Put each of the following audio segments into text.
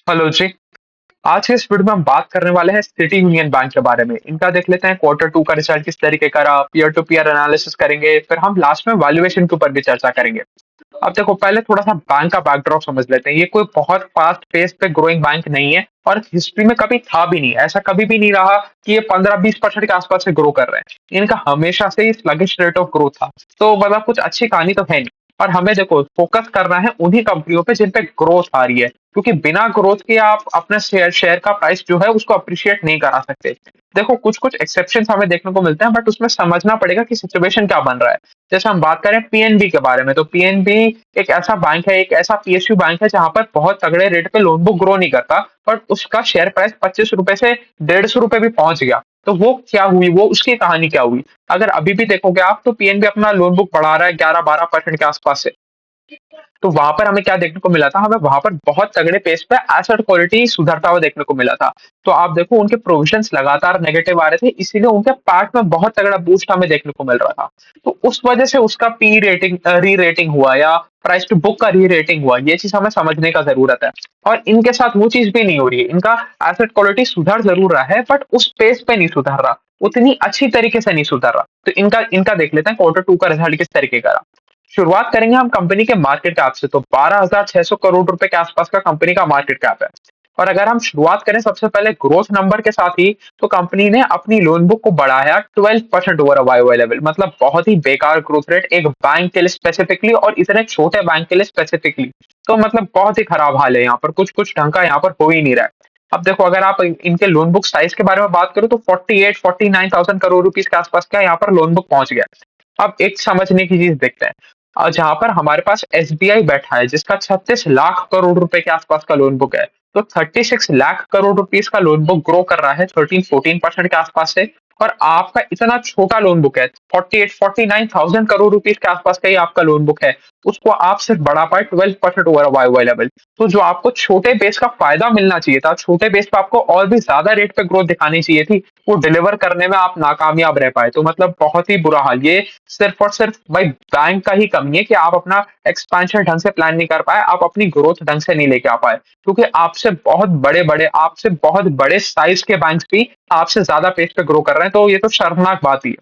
Hello जी। आज के इस वीडियो में हम बात करने वाले हैं सिटी यूनियन बैंक के बारे में। इनका देख लेते हैं क्वार्टर टू का रिजल्ट किस तरीके का रहा, पीयर टू पीयर एनालिसिस करेंगे, फिर हम लास्ट में वैल्यूएशन के ऊपर भी चर्चा करेंगे। अब देखो, पहले थोड़ा सा बैंक का बैकड्रॉप समझ लेते हैं। ये कोई बहुत फास्ट पेस पे ग्रोइंग बैंक नहीं है और हिस्ट्री में कभी था भी नहीं। ऐसा कभी भी नहीं रहा कि ये 15-20% के आसपास से ग्रो कर रहे हैं। इनका हमेशा से ही स्लगिश रेट ऑफ ग्रोथ था। तो मतलब कुछ अच्छी कहानी तो है नहीं। और हमें देखो फोकस करना है उन्हीं कंपनियों पे जिन पे ग्रोथ आ रही है, क्योंकि बिना ग्रोथ के आप अपना शेयर शेयर का प्राइस जो है उसको अप्रिशिएट नहीं करा सकते। देखो, कुछ कुछ एक्सेप्शन हमें देखने को मिलते हैं, बट उसमें समझना पड़ेगा कि सिचुएशन क्या बन रहा है। जैसे हम बात करें पीएनबी के बारे में, तो पीएनबी एक ऐसा बैंक है, एक ऐसा पीएसयू बैंक है जहां पर बहुत तगड़े रेट पे लोन बुक ग्रो नहीं करता, बट उसका शेयर प्राइस 25 रुपए से 150 रुपए भी पहुंच गया। तो वो क्या हुई, वो उसकी कहानी क्या हुई? अगर अभी भी देखोगे आप, तो पीएनबी अपना लोन बुक बढ़ा रहा है 11-12% के आसपास से। तो वहां पर हमें क्या देखने को मिला था, हमें वहां पर बहुत तगड़े पेस पे एसेट क्वालिटी सुधरता हुआ देखने को मिला था। तो आप देखो, उनके प्रोविजंस लगातार नेगेटिव आ रहे थे, इसीलिए उनके पैट में बहुत तगड़ा बूस्ट हमें देखने को मिल रहा था। तो उस वजह से उसका पी रेटिंग री रेटिंग हुआ, या प्राइस टू बुक का री रेटिंग हुआ। ये चीज हमें समझने का जरूरत है। और इनके साथ वो चीज भी नहीं हो रही है। इनका एसेट क्वालिटी सुधर जरूर रहा है, बट उस पेस पे नहीं सुधर रहा, उतनी अच्छी तरीके से नहीं सुधर रहा। तो इनका इनका देख लेते हैं क्वार्टर टू का रिजल्ट किस तरीके का रहा। शुरुआत करेंगे हम कंपनी के मार्केट कैप से, तो 12,600 करोड़ रुपए के आसपास का कंपनी का मार्केट कैप है। और अगर हम शुरुआत करें सबसे पहले ग्रोथ नंबर के साथ ही, तो कंपनी ने अपनी लोन बुक को बढ़ाया 12% ओवर वाई लेवल। मतलब बहुत ही बेकार ग्रोथ रेट एक बैंक के लिए स्पेसिफिकली, और इतने छोटे बैंक के लिए स्पेसिफिकली। तो मतलब बहुत ही खराब हाल है यहाँ पर, कुछ कुछ ढंग का यहाँ पर हो ही नहीं रहा है। अब देखो, अगर आप इनके लोन बुक साइज के बारे में बात करो, तो 48-49,000 करोड़ रुपीस के आसपास का यहाँ पर लोन बुक पहुंच गया। अब एक समझने की चीज देखते हैं। जहां पर हमारे पास एसबीआई बैठा है, जिसका 36 लाख करोड़ रुपए के आसपास का लोन बुक है। तो 36 लाख करोड़ रुपीस का लोन बुक ग्रो कर रहा है 13-14% के आसपास से। और आपका इतना छोटा लोन बुक है, 48-49,000 करोड़ रुपीस के आसपास का ही आपका लोन बुक है। उसको आप सिर्फ बढ़ा पाए 12% ओवर वाई लेवल। तो जो आपको छोटे बेस का फायदा मिलना चाहिए था, छोटे बेस पे आपको और भी ज्यादा रेट पे ग्रोथ दिखानी चाहिए थी, वो डिलीवर करने में आप नाकामयाब रह पाए। तो मतलब बहुत ही बुरा हाल। ये सिर्फ और सिर्फ भाई बैंक का ही कमी है कि आप अपना एक्सपेंशन ढंग से प्लान नहीं कर पाए, आप अपनी ग्रोथ ढंग से नहीं लेके आ पाए। क्योंकि आपसे बहुत बड़े साइज के बैंक्स भी आपसे ज्यादा पेस पे ग्रो कर रहे हैं, तो ये तो शर्मनाक बात ही है।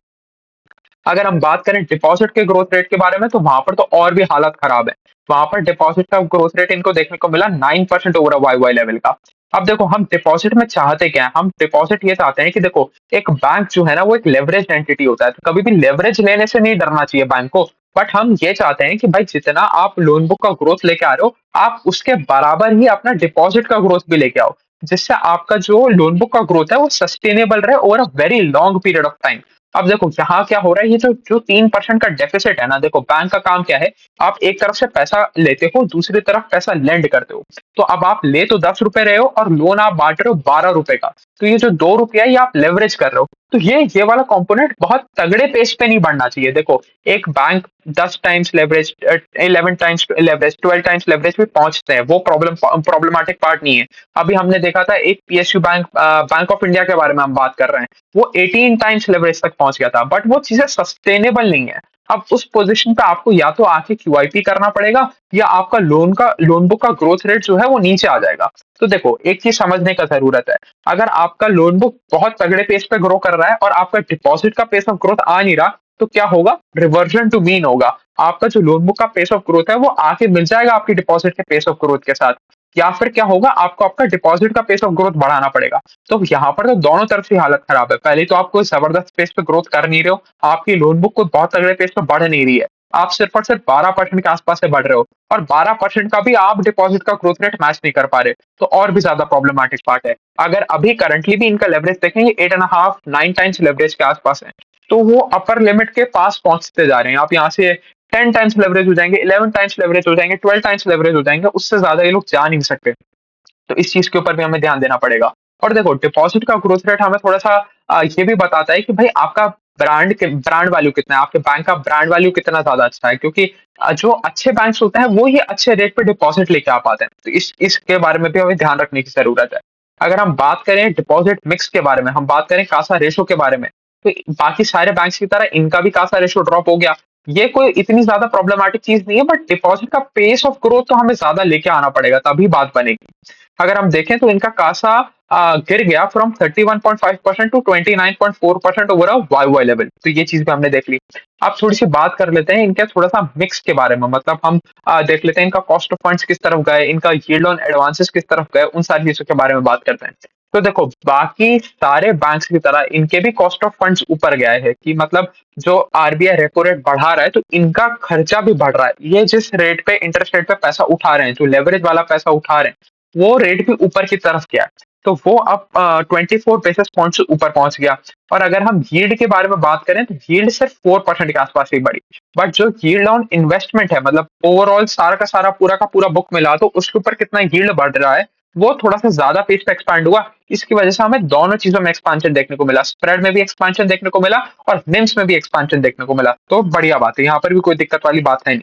अगर हम बात करें डिपॉजिट के ग्रोथ रेट के बारे में, तो वहां पर तो और भी हालत खराब है। वहां पर डिपॉजिट का ग्रोथ रेट इनको देखने को मिला 9% ओवर वाई वाई लेवल का। अब देखो, हम डिपॉजिट में चाहते क्या है? हम डिपॉजिट ये चाहते हैं कि देखो, एक बैंक जो है ना, वो एक लेवरेज एंटिटी होता है, तो कभी भी लेवरेज लेने से नहीं डरना चाहिए बैंक को। बट हम ये चाहते हैं कि भाई, जितना आप लोन बुक का ग्रोथ लेके आ रहे हो, आप उसके बराबर ही अपना डिपॉजिट का ग्रोथ भी लेके आओ, जिससे आपका जो लोन बुक का ग्रोथ है वो सस्टेनेबल रहे over a very long period of time. अब देखो यहाँ क्या हो रहा है, ये जो जो 3% का डेफिसिट है ना, देखो बैंक का काम क्या है? आप एक तरफ से पैसा लेते हो, दूसरी तरफ पैसा लेंड करते हो। तो अब आप ले तो 10 रुपए रहे हो, और लोन आप बांट रहे हो 12 रुपए का। तो ये जो 2 रुपया ये आप लेवरेज कर रहे हो। तो ये वाला कंपोनेंट बहुत तगड़े पेज पे नहीं बढ़ना चाहिए। देखो, एक bank 10 times leverage, 11 times leverage, 12 times leverage भी पहुंचते हैं, वो प्रॉब्लमेटिक पार्ट नहीं है। अभी हमने देखा था एक PSU bank, bank of India के बारे में हम बात कर रहे हैं, वो 18 टाइम्स लेवरेज तक पहुंच गया था, बट वो चीजें सस्टेनेबल नहीं है। अब उस पोजीशन पे आपको या तो आके क्यूआईपी करना पड़ेगा, या आपका लोन बुक का ग्रोथ रेट जो है वो नीचे आ जाएगा। तो देखो, एक चीज समझने का जरूरत है। अगर आपका लोन बुक बहुत तगड़े पेस पे ग्रो कर रहा है और आपका डिपॉजिट का पेस ऑफ ग्रोथ आ नहीं रहा, तो क्या होगा? रिवर्जन टू मीन होगा। आपका जो लोन बुक का पेस ऑफ ग्रोथ है वो आके मिल जाएगा आपकी डिपॉजिट के पेस ऑफ ग्रोथ के साथ। या फिर क्या होगा, आपको आपका डिपॉजिट का पेस ऑफ ग्रोथ बढ़ाना पड़ेगा। तो यहाँ पर तो दोनों तरफ से हालत खराब है। पहले तो आप कोई जबरदस्त पेस पे ग्रोथ कर नहीं रहे हो, आपकी लोन बुक कोई बहुत तगड़े पेस पे बढ़ नहीं रही है। आप सिर्फ और सिर्फ 12% के आसपास से बढ़ रहे हो, और 12% का भी आप डिपॉजिट का ग्रोथ रेट मैच नहीं कर पा रहे। तो और भी ज्यादा प्रॉब्लमैटिक पार्ट है। अगर अभी करंटली भी इनका लेवरेज देखेंगे, 8.5-9 टाइम्स लेवरेज के आसपास है। तो वो अपर लिमिट के पास पहुंचते जा रहे हैं। आप यहाँ से 10 टाइम्स लेवरेज हो जाएंगे, 11 टाइम्स लेवरेज हो जाएंगे, 12 टाइम्स लेवरेज हो जाएंगे, उससे ज्यादा ये लोग जा नहीं सकते। तो इस चीज के ऊपर भी हमें ध्यान देना पड़ेगा। और देखो, डिपॉजिट का ग्रोथ रेट हमें थोड़ा सा ये भी बताता है कि भाई आपका ब्रांड वैल्यू कितना है, आपके बैंक का ब्रांड वैल्यू कितना ज्यादा अच्छा है। क्योंकि जो अच्छे बैंक्स होते हैं वो ही अच्छे रेट पे डिपॉजिट लेके आ पाते हैं। तो इसके बारे में भी हमें ध्यान रखने की जरूरत है। अगर हम बात करें डिपॉजिट मिक्स के बारे में, हम बात करें कासा रेशो के बारे में, तो बाकी सारे बैंक्स की तरह इनका भी कासा रेशो ड्रॉप हो गया। ये कोई इतनी ज़्यादा प्रॉब्लमैटिक चीज़ नहीं है, बट डिपॉज़िट का पेस ऑफ ग्रोथ तो हमें ज़्यादा लेके आना पड़ेगा, तभी बात बनेगी। अगर हम देखें तो इनका कासा गिर गया from 31.5% to 29.4% over a Y Y level. तो ये चीज़ भी हमने देख ली। अब थोड़ी-सी बात कर लेते हैं इनके थोड़ा-सा मिक्स के बारे में, मतलब हम देख लेते हैं इनका कॉस्ट ऑफ फंड्स किस तरफ गए, इनका यील्ड ऑन एडवांसेस किस तरफ गए, उन सारी चीज़ों के बारे में बात करते हैं। तो देखो, बाकी सारे बैंक्स की तरह इनके भी कॉस्ट ऑफ फंड्स ऊपर गया है, कि मतलब जो आरबीआई रेपो रेट बढ़ा रहा है, तो इनका खर्चा भी बढ़ रहा है। ये जिस रेट पे इंटरेस्ट रेट पे पैसा उठा रहे हैं, जो लेवरेज वाला पैसा उठा रहे हैं, वो रेट भी ऊपर की तरफ गया है। तो वो अब 24 बेसिस पॉइंट से ऊपर पहुंच गया। और अगर हम यील्ड के बारे में बात करें, तो यील्ड सिर्फ 4% के आसपास ही बढ़ी। बट जो यील्ड ऑन इन्वेस्टमेंट है, मतलब ओवरऑल सारा का सारा पूरा का पूरा बुक मिला, तो उसके ऊपर कितना यील्ड बढ़ रहा है, वो थोड़ा सा ज्यादा पेस पे एक्सपैंड हुआ। इसकी वजह से हमें दोनों चीजों में एक्सपांशन देखने को मिला, स्प्रेड में भी एक्सपांशन देखने को मिला और निम्स में भी एक्सपांशन देखने को मिला। तो बढ़िया बात है, यहाँ पर भी कोई दिक्कत वाली बात है नहीं।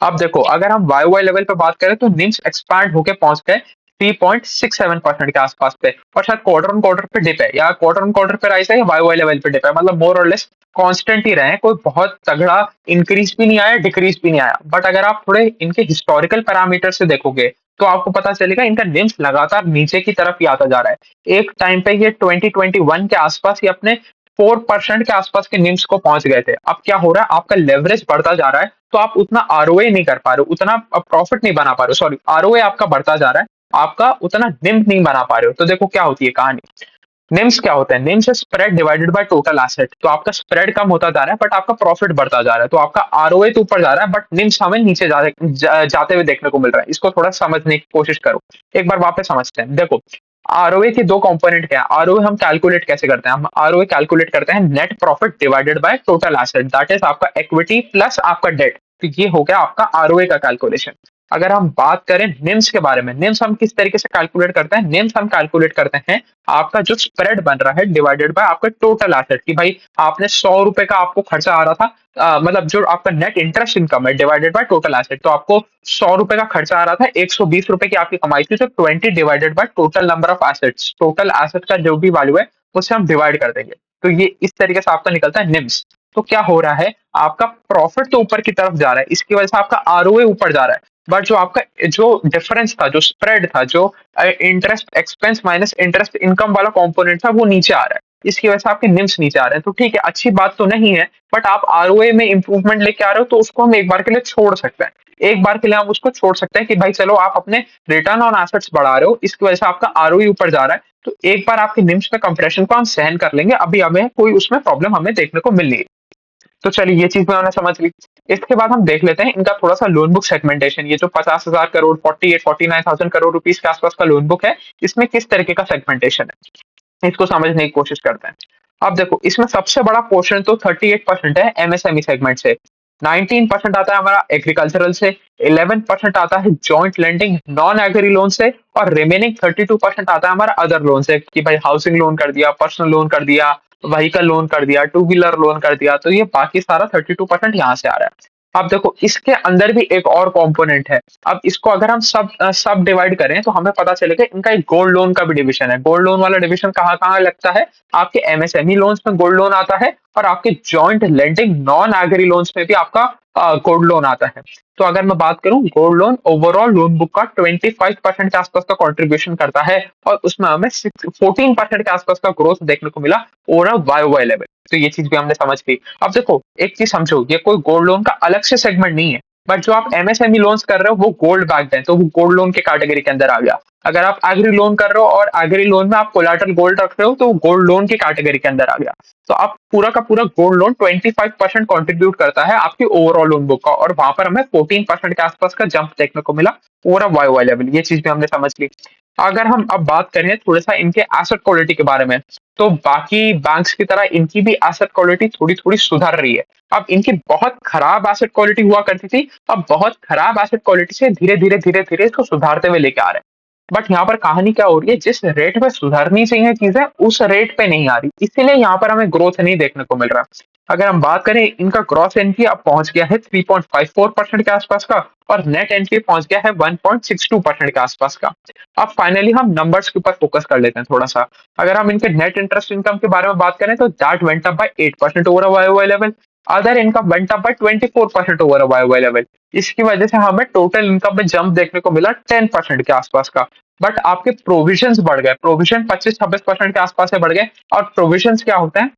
अब देखो, अगर हम वाई वाई लेवल पे बात करें, तो निम्स एक्सपैंड होके पहुंच गए 3.67% के आसपास पे, और शायद क्वार्टर ऑन क्वार्टर पे डिप है, या क्वार्टर ऑन क्वार्टर पे राइस है, या वाई वाई लेवल पे डिप है, मतलब मोर और लेस कांस्टेंट ही रहे, कोई बहुत तगड़ा इंक्रीज भी नहीं आया, डिक्रीज भी नहीं आया। बट अगर आप थोड़े इनके हिस्टोरिकल पैरामीटर से देखोगे, तो आपको पता चलेगा इनका निम्स लगातार नीचे की तरफ ही आता जा रहा है। एक टाइम पे ये 2021 के आसपास ये अपने 4% के आसपास के निम्स को पहुंच गए थे। अब क्या हो रहा है, आपका लेवरेज बढ़ता जा रहा है, तो आप उतना आरओए नहीं कर पा रहे हो, उतना प्रॉफिट नहीं बना पा रहे हो, सॉरी, आरओए आपका बढ़ता जा रहा है, आपका उतना निम नहीं बना पा रहे हो। तो देखो क्या होती है कहानी। निम्स क्या होता है, NIMS spread divided by total asset. तो आपका स्प्रेड कम होता जा रहा है, बट आपका प्रॉफिट बढ़ता जा रहा है, तो आपका आरओए तो ऊपर जा रहा है, बट निम्स हमें नीचे जाते हुए देखने को मिल रहा है। इसको थोड़ा समझने की कोशिश करो, एक बार वापस समझते हैं। देखो, आरओए के दो कंपोनेंट क्या है, आरओए हम कैलकुलेट कैसे करते हैं, हम आरओए कैलकुलेट करते हैं net profit divided by total asset, that is आपका इक्विटी प्लस आपका डेट। तो ये हो गया आपका आरओए का कैलकुलेशन। अगर हम बात करें निम्स के बारे में, निम्स हम किस तरीके से कैलकुलेट करते हैं, निम्स हम कैलकुलेट करते हैं आपका जो स्प्रेड बन रहा है डिवाइडेड बाय आपका टोटल एसेट, कि भाई आपने 100 रुपए का आपको खर्चा आ रहा था, मतलब जो आपका नेट इंटरेस्ट इनकम है डिवाइडेड बाय टोटल एसेट, तो आपको 100 रुपए का खर्चा आ रहा था, 120 रुपए की आपकी कमाई थी, तो 20 divided by total number of assets, total asset का जो भी वैल्यू है उसे हम डिवाइड कर देंगे। तो ये इस तरीके से आपका निकलता है निम्स। तो क्या हो रहा है, आपका प्रॉफिट तो ऊपर की तरफ जा रहा है, इसकी वजह से आपका आरओए ऊपर जा रहा है, बट जो आपका जो डिफरेंस था, जो स्प्रेड था, जो interest expense minus interest income वाला कंपोनेंट था, वो नीचे आ रहा है। इसकी वजह से आपके निम्स नीचे आ रहे हैं। तो ठीक है, अच्छी बात तो नहीं है, बट आप आरओए में इंप्रूवमेंट लेके आ रहे हो, तो उसको हम एक बार के लिए छोड़ सकते हैं। एक बार के लिए हम उसको छोड़ सकते हैं कि भाई चलो, आप अपने रिटर्न ऑन एसेट्स बढ़ा रहे हो, इसकी वजह से आपका आरओई ऊपर जा रहा है, तो एक बार आपके निम्स में कंप्रेशन को हम सहन कर लेंगे, अभी हमें कोई उसमें प्रॉब्लम हमें देखने को मिल रही है। तो चलिए, ये चीज भी हमने समझ ली। इसके बाद हम देख लेते हैं इनका थोड़ा सा लोन बुक सेगमेंटेशन। ये जो 50,000 करोड़, 48-49,000 करोड़ रुपीस के आसपास का लोन बुक है, इसमें किस तरीके का सेगमेंटेशन है, इसको समझने की कोशिश करते हैं। अब देखो, इसमें सबसे बड़ा पोर्शन तो 38% है एमएसएमई सेगमेंट से, 19% आता है हमारा एग्रीकल्चरल से, 11% आता है joint lending non agree loan से, और रिमेनिंग 32% आता है हमारा अदर लोन से, कि भाई हाउसिंग लोन कर दिया, पर्सनल लोन कर दिया, व्हीकल लोन कर दिया, टू व्हीलर लोन कर दिया। तो ये बाकी सारा 32% यहाँ से आ रहा है। अब देखो, इसके अंदर भी एक और कंपोनेंट है। अब इसको अगर हम सब डिवाइड करें, तो हमें पता चलेगा इनका एक गोल्ड लोन का भी डिवीजन है। गोल्ड लोन वाला डिवीजन कहाँ कहाँ लगता है, आपके एमएसएमई लोन्स में गोल्ड लोन आता है, और आपके joint lending non agree loans में भी आपका गोल्ड लोन आता है। तो अगर मैं बात करूं, gold loan overall loan book का 25% के आसपास का कंट्रीब्यूशन करता है, और उसमें हमें 14% के आसपास का ग्रोथ देखने को मिला ओवरऑल वाई वाई लेवल। तो ये चीज भी हमने समझ ली। अब देखो, एक चीज समझो, ये कोई गोल्ड लोन का अलग से सेगमेंट नहीं है, बट जो आप एमएसएमई लोन्स कर रहे हो वो गोल्ड बैक्ड है, तो वो गोल्ड लोन के कैटेगरी के अंदर आ गया। अगर आप एग्री लोन कर रहे हो और एग्री लोन में आप कोलैटरल गोल्ड रख रहे हो, तो वो गोल्ड लोन की कैटेगरी के अंदर आ गया। तो आप पूरा का पूरा गोल्ड लोन 25% कंट्रीब्यूट करता है आपकी ओवरऑल लोन बुक का, और वहां पर हमें 14% के आसपास का जंप देखने को मिला ओवरऑल वाई वाई लेवल। ये चीज भी हमने समझ ली। अगर हम अब बात करें थोड़ा सा इनके एसेट क्वालिटी के बारे में, तो बाकी बैंक्स की तरह इनकी भी एसेट क्वालिटी थोड़ी थोड़ी सुधर रही है। अब इनकी बहुत खराब एसेट क्वालिटी हुआ करती थी, अब बहुत खराब एसेट क्वालिटी से धीरे धीरे इसको सुधारते हुए लेके आ रहे हैं। बट यहाँ पर कहानी क्या हो रही है, जिस रेट पे सुधरनी चाहिए चीजें उस रेट पे नहीं आ रही, इसीलिए यहाँ पर हमें ग्रोथ नहीं देखने को मिल रहा। अगर हम बात करें, इनका ग्रॉस एनपी अब पहुंच गया है 3.54% के आसपास का, और नेट एनपीए पहुंच गया है 1.62% के आसपास का। अब फाइनली हम नंबर्स के ऊपर फोकस कर लेते हैं थोड़ा सा। अगर हम इनके नेट इंटरेस्ट इनकम के बारे में बात करें तो that went up by 8% over a Y level. Other income went up by 24% over a Y level. इसकी वजह से हमें टोटल इनकम में जंप देखने को मिला 10% के आसपास का। बट आपके प्रोविजंस बढ़ गए, प्रोविजन 25-26% के आसपास से बढ़ गए। और प्रोविजंस क्या होते हैं?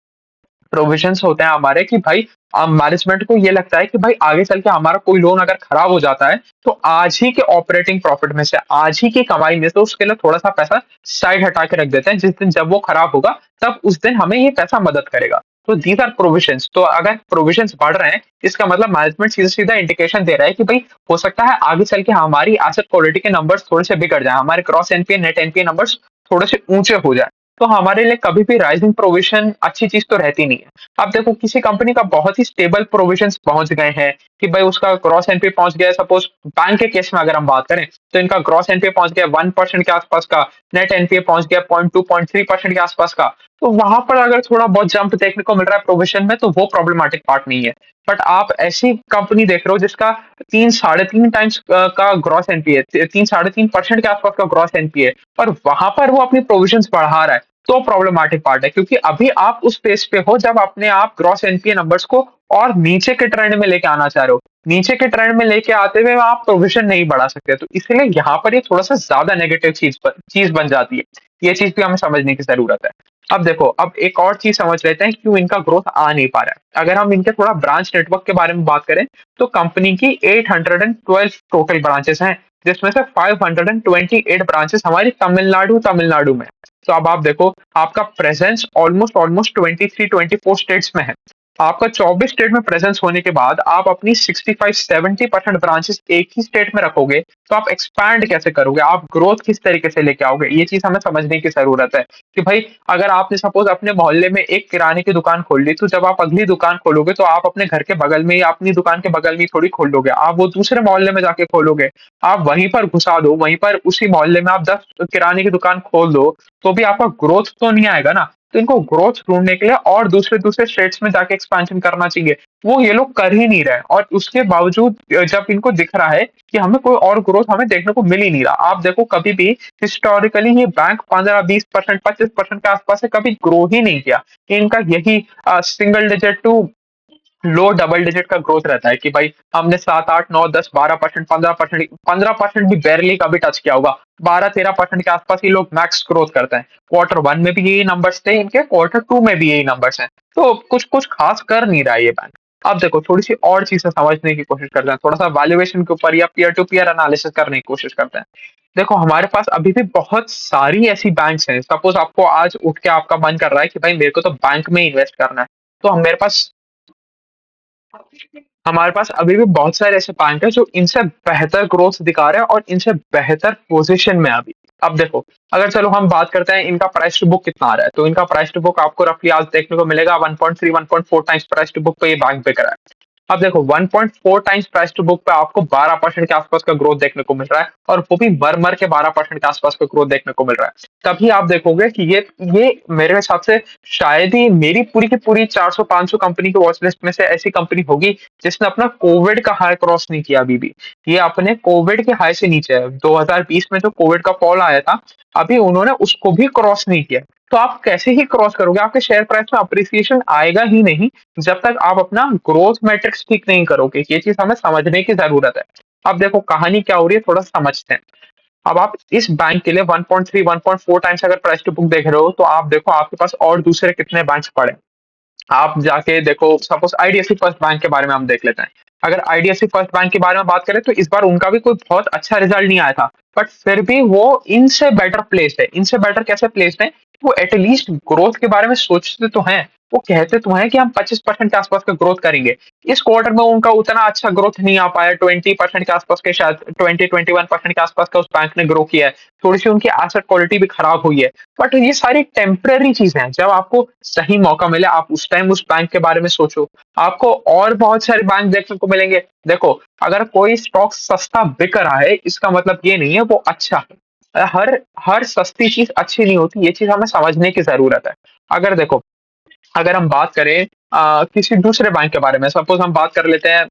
प्रोविजंस होते हैं हमारे कि भाई मैनेजमेंट को ये लगता है कि भाई आगे चल के हमारा कोई लोन अगर खराब हो जाता है तो आज ही के ऑपरेटिंग प्रॉफिट में से, आज ही की कमाई में से उसके लिए थोड़ा सा पैसा साइड हटा के रख देते हैं, जिस दिन जब वो खराब होगा तब उस दिन हमें ये पैसा मदद करेगा। तो दीज आर प्रोविजंस। तो अगर प्रोविजंस बढ़ रहे हैं इसका मतलब मैनेजमेंट सीधा सीधा इंडिकेशन दे रहा है कि भाई हो सकता है आगे चल के हमारी एसेट क्वालिटी के नंबर्स थोड़े से बिगड़ जाए, हमारे cross NPA net NPA numbers थोड़े से ऊंचे हो जाए। तो हमारे लिए कभी भी राइजिंग प्रोविजन अच्छी चीज तो रहती नहीं है। अब देखो किसी कंपनी का बहुत ही स्टेबल प्रोविजंस पहुंच गए हैं कि भाई उसका ग्रॉस एनपीए पहुंच गया है, सपोज बैंक के केस में अगर हम बात करें तो इनका ग्रॉस एनपीए पहुंच गया 1% के आसपास का, नेट एनपीए पहुंच गया 0.2 0.3% के आसपास का। तो वहां पर अगर थोड़ा बहुत जंप देखने को मिल रहा है प्रोविजन में तो वो प्रॉब्लमैटिक पार्ट नहीं है। बट आप ऐसी कंपनी देख रहे हो जिसका 3-3.5 टाइम्स का ग्रॉस एनपीए, 3-3.5% के आसपास का ग्रॉस एनपीए, और वहां पर वो अपनी प्रोविजंस बढ़ा रहा है, तो प्रॉब्लमैटिक पार्ट है। क्योंकि अभी आप उस पेज पे हो जब अपने आप ग्रॉस एनपीए नंबर्स को और नीचे के ट्रेंड में लेके आना चाह रहे हो। नीचे के ट्रेंड में लेके आते हुए आप प्रोविजन नहीं बढ़ा सकते, तो इसलिए यहाँ पर ये थोड़ा सा ज्यादा नेगेटिव चीज बन जाती है। ये चीज भी हमें समझने की जरूरत है। अब देखो, अब एक और चीज समझ लेते हैं क्यों इनका ग्रोथ आ नहीं पा रहा है। अगर हम इनके थोड़ा ब्रांच नेटवर्क के बारे में बात करें तो कंपनी की 812 टोटल ब्रांचेस हैं, जिसमें से 528 ब्रांचेस हमारी तमिलनाडु में। तो अब आप देखो, आपका प्रेजेंस ऑलमोस्ट ऑलमोस्ट 23-24 स्टेट्स में है। आपका 24 स्टेट में प्रेजेंस होने के बाद आप अपनी 65-70% ब्रांचेस एक ही स्टेट में रखोगे, तो आप एक्सपैंड कैसे करोगे, आप ग्रोथ किस तरीके से लेके आओगे, ये चीज हमें समझने की जरूरत है। कि भाई अगर आपने सपोज अपने मोहल्ले में एक किराने की दुकान खोल ली, तो जब आप अगली दुकान खोलोगे तो आप अपने घर के बगल में या अपनी दुकान के बगल में ही थोड़ी खोल लोगे, आप वो दूसरे मोहल्ले में जाके खोलोगे। आप वहीं पर घुसा दो, वहीं पर उसी मोहल्ले में आप 10 किराने की दुकान खोल दो, तो भी आपका ग्रोथ तो नहीं आएगा ना। तो इनको ग्रोथ ढूंढने के लिए और दूसरे दूसरे स्टेट्स में जाके एक्सपेंशन करना चाहिए। वो ये लोग कर ही नहीं रहे, और उसके बावजूद जब इनको दिख रहा है कि हमें कोई और ग्रोथ हमें देखने को मिल ही नहीं रहा। आप देखो कभी भी हिस्टोरिकली ये बैंक 15-20%, 25% के आसपास से कभी ग्रो ही नहीं किया। इनका यही single digit to low double digit का ग्रोथ रहता है कि भाई हमने 7-8-9-10-12%, 15%, 15% भी बैरली कभी टच किया होगा। 12-13% के आसपास ये लोग मैक्स ग्रोथ करते हैं। क्वार्टर वन में भी यही नंबर्स थे इनके, क्वार्टर टू में भी यही नंबर्स हैं। तो कुछ कुछ खास कर नहीं रहा है ये बैंक। अब देखो थोड़ी सी और चीजें समझने की कोशिश करते हैं, थोड़ा सा वैल्यूएशन के ऊपर या पीयर टू पीयर एनालिसिस करने की कोशिश करते हैं। देखो हमारे पास अभी भी बहुत सारी ऐसी बैंक्स हैं, सपोज आपको आज उठ के आपका मन कर रहा है कि भाई मेरे को तो बैंक में इन्वेस्ट करना है, तो हम मेरे पास हमारे पास अभी भी बहुत सारे ऐसे बैंक हैं जो इनसे बेहतर ग्रोथ दिखा रहे हैं और इनसे बेहतर पोजीशन में हैं अभी। अब देखो, अगर चलो हम बात करते हैं इनका प्राइस टू बुक कितना आ रहा है, तो इनका प्राइस टू बुक आपको रफली आज देखने को मिलेगा 1.3 1.4 टाइम्स प्राइस टू बुक पे ये बैंक बिक रहा है। अब देखो 1.4 टाइम्स प्राइस टू बुक पे आपको 12% के आसपास का ग्रोथ देखने को मिल रहा है, और वो भी मर के 12% के आसपास का ग्रोथ देखने को मिल रहा है। तभी आप देखोगे कि ये मेरे हिसाब से शायद ही मेरी पूरी की पूरी 400-500 कंपनी की वॉच लिस्ट में से ऐसी कंपनी होगी जिसने अपना कोविड का हाई क्रॉस नहीं किया अभी भी। ये अपने कोविड के हाई से नीचे है। 2020 में जो कोविड का फॉल आया था, अभी उन्होंने उसको भी क्रॉस नहीं किया। तो आप कैसे ही क्रॉस करोगे? आपके शेयर प्राइस में अप्रिसिएशन आएगा ही नहीं जब तक आप अपना ग्रोथ मैट्रिक्स ठीक नहीं करोगे। ये चीज हमें समझने की जरूरत है। अब देखो कहानी क्या हो रही है, थोड़ा समझते हैं। अब आप इस बैंक के लिए 1.3 1.4 टाइम्स अगर प्राइस टू बुक देख रहे हो, तो आप देखो आपके पास और दूसरे कितने बैंक्स पड़े। आप जाके देखो, सपोज आईडीएफसी फर्स्ट बैंक के बारे में हम देख लेते हैं। अगर आईडीएफसी फर्स्ट बैंक के बारे में बात करें तो इस बार उनका भी कोई बहुत अच्छा रिजल्ट नहीं आया था, बट फिर भी वो इनसे बेटर प्लेस्ड है। इनसे बेटर कैसे प्लेस्ड है? वो एटलीस्ट ग्रोथ के बारे में सोचते तो हैं। वो कहते तो हैं कि हम 25% के आसपास का ग्रोथ करेंगे। इस क्वार्टर में उनका उतना अच्छा ग्रोथ नहीं आ पाया, 20% के आसपास के, शायद 20-21% के आसपास का उस बैंक ने ग्रो किया है। थोड़ी सी उनकी एसेट क्वालिटी भी खराब हुई है। बट ये सारी टेम्पररी चीजें हैं। जब आपको सही मौका मिले आप उस टाइम उस बैंक के बारे में सोचो। आपको और बहुत सारे बैंक देखने को मिलेंगे। देखो, अगर कोई स्टॉक सस्ता बिक रहा है इसका मतलब ये नहीं है वो अच्छा है। हर हर सस्ती चीज अच्छी नहीं होती, ये चीज हमें समझने की जरूरत है। अगर देखो अगर हम बात करें किसी दूसरे बैंक के बारे में, सपोज हम बात कर लेते हैं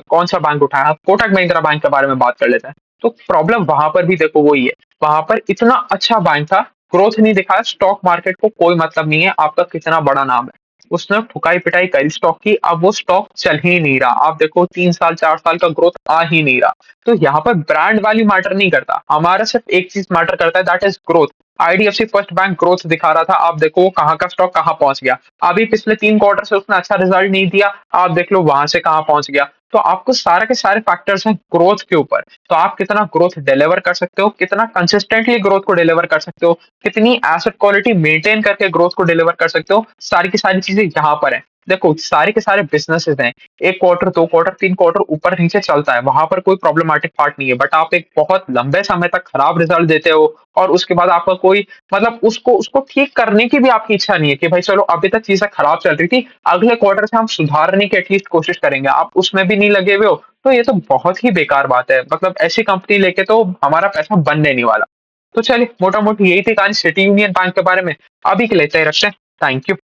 कौन सा बैंक उठाएं, आप कोटक महिंद्रा बैंक के बारे में बात कर लेते हैं। तो प्रॉब्लम वहां पर भी देखो वही है, वहां पर इतना अच्छा बैंक था, ग्रोथ नहीं दिखाया, स्टॉक मार्केट को कोई मतलब नहीं है आपका कितना बड़ा नाम है। उसने ठुकाई पिटाई करी स्टॉक की, अब वो स्टॉक चल ही नहीं रहा, आप देखो 3 साल 4 साल का ग्रोथ आ ही नहीं रहा। तो यहाँ पर ब्रांड वैल्यू मैटर नहीं करता, हमारा सिर्फ एक चीज मैटर करता है, that is growth. IDFC first bank growth दिखा रहा था, आप देखो वो कहाँ का स्टॉक कहाँ पहुंच गया। अभी पिछले 3 क्वार्टर से उसने अच्छा रिजल्ट नहीं दिया, आप देख लो वहां से कहाँ पहुंच गया। तो आपको सारे के सारे फैक्टर्स हैं ग्रोथ के ऊपर। तो आप कितना ग्रोथ डिलीवर कर सकते हो, कितना कंसिस्टेंटली ग्रोथ को डिलीवर कर सकते हो, कितनी एसेट क्वालिटी मेंटेन करके ग्रोथ को डिलीवर कर सकते हो, सारी की सारी चीजें यहाँ पर है। देखो सारे के सारे बिजनेसेस हैं, 1 क्वार्टर 2 क्वार्टर 3 क्वार्टर ऊपर नीचे चलता है, वहां पर कोई प्रॉब्लमेटिक पार्ट नहीं है। बट आप एक बहुत लंबे समय तक खराब रिजल्ट देते हो और उसके बाद आपका कोई मतलब उसको उसको ठीक करने की भी आपकी इच्छा नहीं है कि भाई चलो अभी तक चीजें खराब चल रही थी, अगले क्वार्टर से हम सुधारने की एटलीस्ट कोशिश करेंगे, आप उसमें भी नहीं लगे हुए हो। तो ये तो बहुत ही बेकार बात है, मतलब ऐसी कंपनी लेके तो हमारा पैसा बनने नहीं वाला। तो चलिए मोटा मोटी यही थी कहानी सिटी यूनियन बैंक के बारे में। अभी के लिए इतना ही रखते हैं। Thank you.